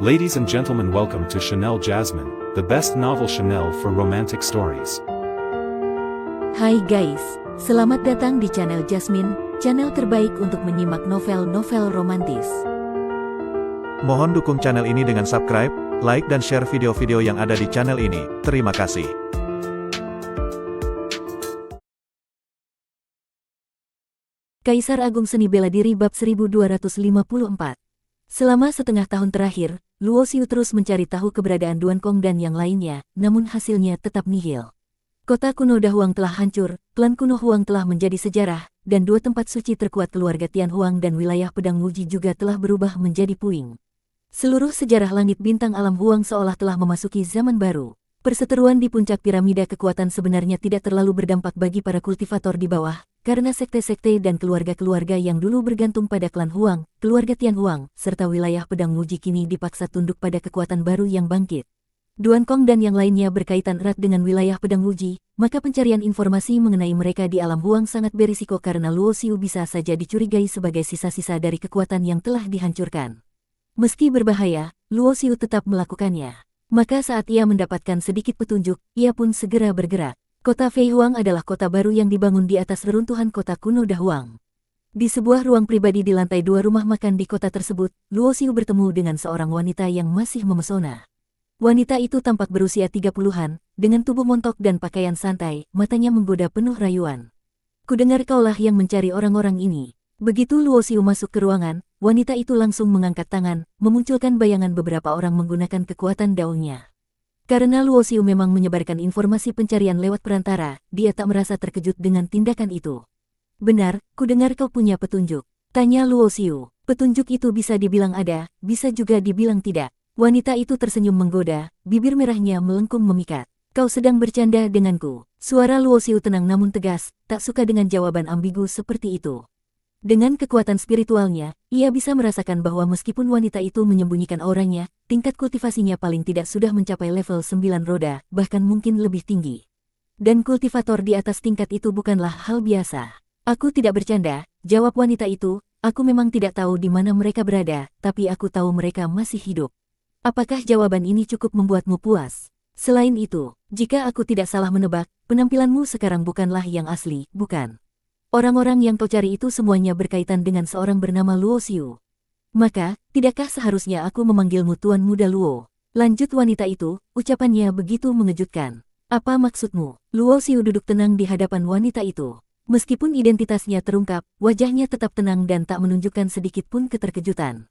Ladies and gentlemen, welcome to Chanel Jasmine, the best novel Chanel for romantic stories. Hai guys, selamat datang di channel Jasmine, channel terbaik untuk menyimak novel-novel romantis. Mohon dukung channel ini dengan subscribe, like dan share video-video yang ada di channel ini. Terima kasih. Kaisar Agung Seni Bela Diri Bab 1254. Selama setengah tahun terakhir, Luo Xiu terus mencari tahu keberadaan Duan Kong dan yang lainnya, namun hasilnya tetap nihil. Kota kuno Dahuang telah hancur, klan kuno Huang telah menjadi sejarah, dan dua tempat suci terkuat keluarga Tian Huang dan wilayah Pedang Wuji juga telah berubah menjadi puing. Seluruh sejarah langit bintang alam Huang seolah telah memasuki zaman baru. Perseteruan di puncak piramida kekuatan sebenarnya tidak terlalu berdampak bagi para kultivator di bawah, karena sekte-sekte dan keluarga-keluarga yang dulu bergantung pada klan Huang, keluarga Tian Huang, serta wilayah Pedang Wuji kini dipaksa tunduk pada kekuatan baru yang bangkit. Duan Kong dan yang lainnya berkaitan erat dengan wilayah Pedang Wuji, maka pencarian informasi mengenai mereka di alam Huang sangat berisiko karena Luo Xiu bisa saja dicurigai sebagai sisa-sisa dari kekuatan yang telah dihancurkan. Meski berbahaya, Luo Xiu tetap melakukannya. Maka saat ia mendapatkan sedikit petunjuk, ia pun segera bergerak. Kota Fei Huang adalah kota baru yang dibangun di atas reruntuhan kota kuno Dahuang. Di sebuah ruang pribadi di lantai 2 rumah makan di kota tersebut, Luo Xiu bertemu dengan seorang wanita yang masih memesona. Wanita itu tampak berusia 30-an, dengan tubuh montok dan pakaian santai, matanya menggoda penuh rayuan. Kudengar kaulah yang mencari orang-orang ini. Begitu Luo Xiu masuk ke ruangan, wanita itu langsung mengangkat tangan, memunculkan bayangan beberapa orang menggunakan kekuatan daunnya. Karena Luo Xiu memang menyebarkan informasi pencarian lewat perantara, dia tak merasa terkejut dengan tindakan itu. Benar, kudengar kau punya petunjuk. Tanya Luo Xiu. Petunjuk itu bisa dibilang ada, bisa juga dibilang tidak. Wanita itu tersenyum menggoda, bibir merahnya melengkung memikat. Kau sedang bercanda denganku. Suara Luo Xiu tenang namun tegas, tak suka dengan jawaban ambigu seperti itu. Dengan kekuatan spiritualnya, ia bisa merasakan bahwa meskipun wanita itu menyembunyikan auranya, tingkat kultivasinya paling tidak sudah mencapai level 9 roda, bahkan mungkin lebih tinggi. Dan kultivator di atas tingkat itu bukanlah hal biasa. Aku tidak bercanda, jawab wanita itu, aku memang tidak tahu di mana mereka berada, tapi aku tahu mereka masih hidup. Apakah jawaban ini cukup membuatmu puas? Selain itu, jika aku tidak salah menebak, penampilanmu sekarang bukanlah yang asli, bukan? Orang-orang yang kau cari itu semuanya berkaitan dengan seorang bernama Luo Xiu. Maka, tidakkah seharusnya aku memanggilmu Tuan Muda Luo? Lanjut wanita itu, ucapannya begitu mengejutkan. Apa maksudmu? Luo Xiu duduk tenang di hadapan wanita itu. Meskipun identitasnya terungkap, wajahnya tetap tenang dan tak menunjukkan sedikit pun keterkejutan.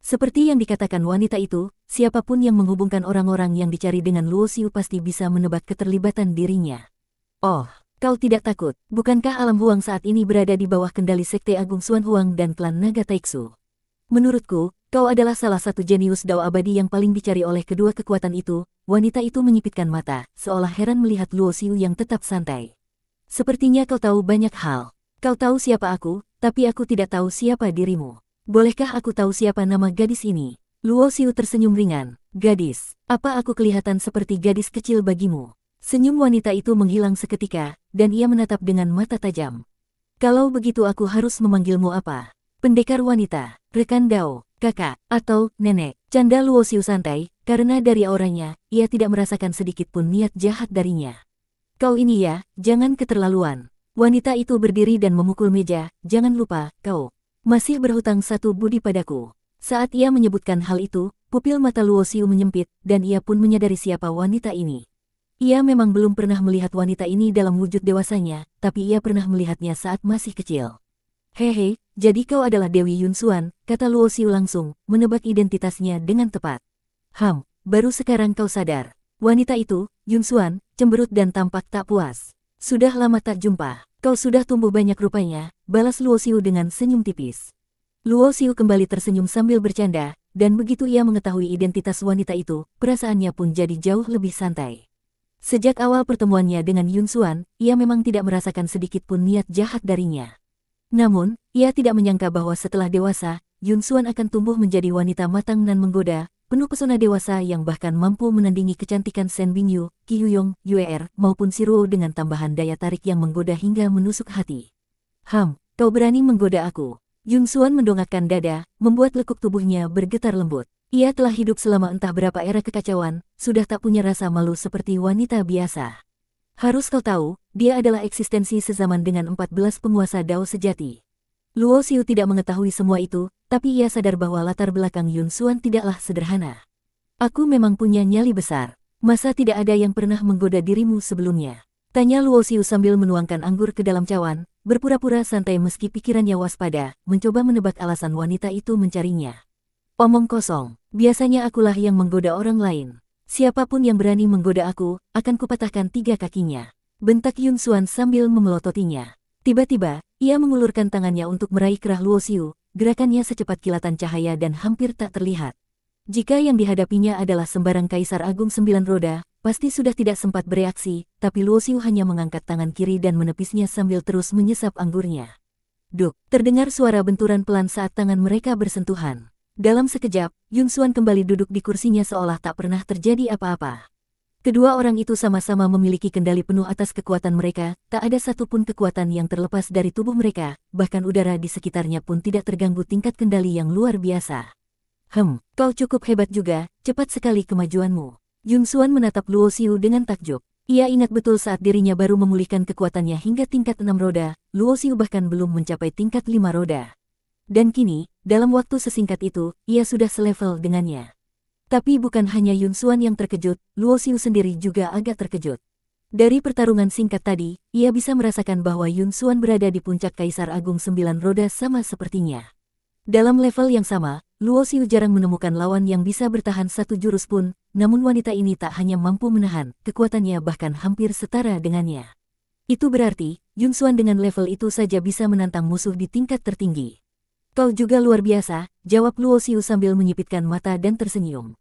Seperti yang dikatakan wanita itu, siapapun yang menghubungkan orang-orang yang dicari dengan Luo Xiu pasti bisa menebak keterlibatan dirinya. Oh, kau tidak takut, bukankah alam Huang saat ini berada di bawah kendali Sekte Agung Xuan Huang dan klan Naga Taiksu? Menurutku, kau adalah salah satu jenius dao abadi yang paling dicari oleh kedua kekuatan itu. Wanita itu menyipitkan mata, seolah heran melihat Luo Xiu yang tetap santai. Sepertinya kau tahu banyak hal. Kau tahu siapa aku, tapi aku tidak tahu siapa dirimu. Bolehkah aku tahu siapa nama gadis ini? Luo Xiu tersenyum ringan. Gadis, apa aku kelihatan seperti gadis kecil bagimu? Senyum wanita itu menghilang seketika, dan ia menatap dengan mata tajam. Kalau begitu aku harus memanggilmu apa? Pendekar wanita, rekan dao, kakak, atau nenek. Canda Luo Xiu santai, karena dari auranya, ia tidak merasakan sedikit pun niat jahat darinya. Kau ini ya, jangan keterlaluan. Wanita itu berdiri dan memukul meja, jangan lupa, kau masih berhutang satu budi padaku. Saat ia menyebutkan hal itu, pupil mata Luo Xiu menyempit, dan ia pun menyadari siapa wanita ini. Ia memang belum pernah melihat wanita ini dalam wujud dewasanya, tapi ia pernah melihatnya saat masih kecil. Hehe, jadi kau adalah Dewi Yunxuan, kata Luo Xiu langsung, menebak identitasnya dengan tepat. Baru sekarang kau sadar. Wanita itu, Yunxuan, cemberut dan tampak tak puas. Sudah lama tak jumpa, kau sudah tumbuh banyak rupanya, balas Luo Xiu dengan senyum tipis. Luo Xiu kembali tersenyum sambil bercanda, dan begitu ia mengetahui identitas wanita itu, perasaannya pun jadi jauh lebih santai. Sejak awal pertemuannya dengan Yunxuan, ia memang tidak merasakan sedikit pun niat jahat darinya. Namun, ia tidak menyangka bahwa setelah dewasa, Yunxuan akan tumbuh menjadi wanita matang dan menggoda, penuh pesona dewasa yang bahkan mampu menandingi kecantikan Shen Bingyu, Qi Yuyong, Yue maupun Siruo dengan tambahan daya tarik yang menggoda hingga menusuk hati. Kau berani menggoda aku? Yunxuan mendongakkan dada, membuat lekuk tubuhnya bergetar lembut. Ia telah hidup selama entah berapa era kekacauan, sudah tak punya rasa malu seperti wanita biasa. Harus kau tahu, dia adalah eksistensi sezaman dengan 14 penguasa Dao sejati. Luo Xiu tidak mengetahui semua itu, tapi ia sadar bahwa latar belakang Yun Xuan tidaklah sederhana. Aku memang punya nyali besar. Masa tidak ada yang pernah menggoda dirimu sebelumnya? Tanya Luo Xiu sambil menuangkan anggur ke dalam cawan, berpura-pura santai meski pikirannya waspada, mencoba menebak alasan wanita itu mencarinya. Omong kosong, biasanya akulah yang menggoda orang lain. Siapapun yang berani menggoda aku, akan kupatahkan 3 kakinya. Bentak Yun Xuan sambil memelototinya. Tiba-tiba, ia mengulurkan tangannya untuk meraih kerah Luo Xiu, gerakannya secepat kilatan cahaya dan hampir tak terlihat. Jika yang dihadapinya adalah sembarang Kaisar Agung 9 roda, pasti sudah tidak sempat bereaksi, tapi Luo Xiu hanya mengangkat tangan kiri dan menepisnya sambil terus menyesap anggurnya. Duk, terdengar suara benturan pelan saat tangan mereka bersentuhan. Dalam sekejap, Yun Xuan kembali duduk di kursinya seolah tak pernah terjadi apa-apa. Kedua orang itu sama-sama memiliki kendali penuh atas kekuatan mereka, tak ada satupun kekuatan yang terlepas dari tubuh mereka, bahkan udara di sekitarnya pun tidak terganggu tingkat kendali yang luar biasa. Kau cukup hebat juga, cepat sekali kemajuanmu. Yun Xuan menatap Luo Xiu dengan takjub. Ia ingat betul saat dirinya baru memulihkan kekuatannya hingga tingkat 6 roda, Luo Xiu bahkan belum mencapai tingkat 5 roda. Dan kini, dalam waktu sesingkat itu, ia sudah selevel dengannya. Tapi bukan hanya Yun Xuan yang terkejut, Luo Xiu sendiri juga agak terkejut. Dari pertarungan singkat tadi, ia bisa merasakan bahwa Yun Xuan berada di puncak Kaisar Agung 9 roda sama sepertinya. Dalam level yang sama, Luo Xiu jarang menemukan lawan yang bisa bertahan satu jurus pun, namun wanita ini tak hanya mampu menahan, kekuatannya bahkan hampir setara dengannya. Itu berarti, Yun Xuan dengan level itu saja bisa menantang musuh di tingkat tertinggi. Kau juga luar biasa, jawab Luo Xiu sambil menyipitkan mata dan tersenyum.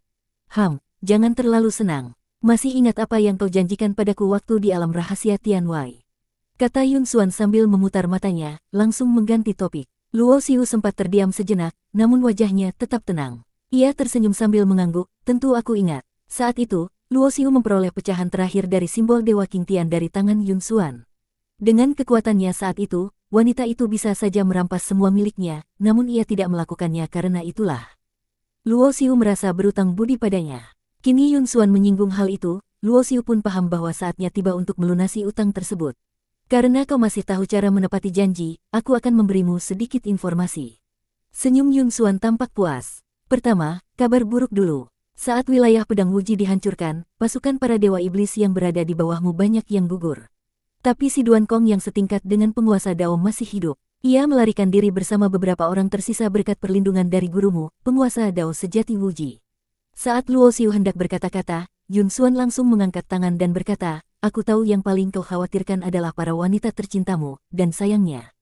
Jangan terlalu senang. Masih ingat apa yang kau janjikan padaku waktu di alam rahasia Tianwei? Kata Yun Xuan sambil memutar matanya, langsung mengganti topik. Luo Xiu sempat terdiam sejenak, namun wajahnya tetap tenang. Ia tersenyum sambil mengangguk, tentu aku ingat. Saat itu, Luo Xiu memperoleh pecahan terakhir dari simbol Dewa King Tian dari tangan Yun Xuan. Dengan kekuatannya saat itu, wanita itu bisa saja merampas semua miliknya, namun ia tidak melakukannya karena itulah. Luo Xiu merasa berutang budi padanya. Kini Yun Xuan menyinggung hal itu, Luo Xiu pun paham bahwa saatnya tiba untuk melunasi utang tersebut. Karena kau masih tahu cara menepati janji, aku akan memberimu sedikit informasi. Senyum Yun Xuan tampak puas. Pertama, kabar buruk dulu. Saat wilayah Pedang Wuji dihancurkan, pasukan para Dewa Iblis yang berada di bawahmu banyak yang gugur. Tapi si Duan Kong yang setingkat dengan penguasa Dao masih hidup. Ia melarikan diri bersama beberapa orang tersisa berkat perlindungan dari gurumu, penguasa Dao sejati Wuji. Saat Luo Xiu hendak berkata-kata, Yun Xuan langsung mengangkat tangan dan berkata, aku tahu yang paling kau khawatirkan adalah para wanita tercintamu, dan sayangnya.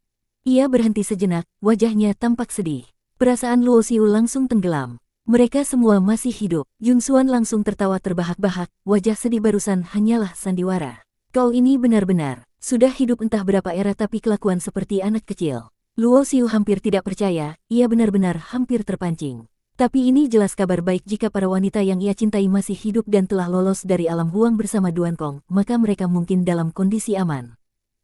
Ia berhenti sejenak, wajahnya tampak sedih. Perasaan Luo Xiu langsung tenggelam. Mereka semua masih hidup. Yun Xuan langsung tertawa terbahak-bahak, wajah sedih barusan hanyalah sandiwara. Kau ini benar-benar, sudah hidup entah berapa era tapi kelakuan seperti anak kecil. Luo Xiu hampir tidak percaya, ia benar-benar hampir terpancing. Tapi ini jelas kabar baik jika para wanita yang ia cintai masih hidup dan telah lolos dari alam huang bersama Duan Kong, maka mereka mungkin dalam kondisi aman.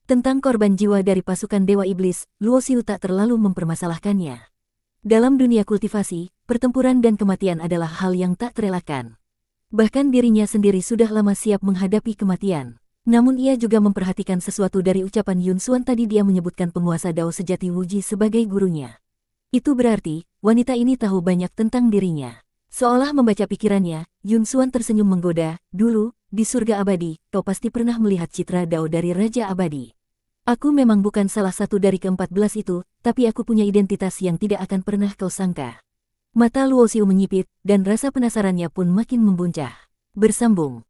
Tentang korban jiwa dari pasukan Dewa Iblis, Luo Xiu tak terlalu mempermasalahkannya. Dalam dunia kultivasi, pertempuran dan kematian adalah hal yang tak terelakkan. Bahkan dirinya sendiri sudah lama siap menghadapi kematian. Namun ia juga memperhatikan sesuatu dari ucapan Yun Xuan tadi. Dia menyebutkan penguasa Dao sejati Wuji sebagai gurunya. Itu berarti, wanita ini tahu banyak tentang dirinya. Seolah membaca pikirannya, Yun Xuan tersenyum menggoda, dulu, di surga abadi, kau pasti pernah melihat citra Dao dari Raja Abadi. Aku memang bukan salah satu dari ke-14 itu, tapi aku punya identitas yang tidak akan pernah kau sangka. Mata Luo Xiu menyipit, dan rasa penasarannya pun makin membuncah. Bersambung.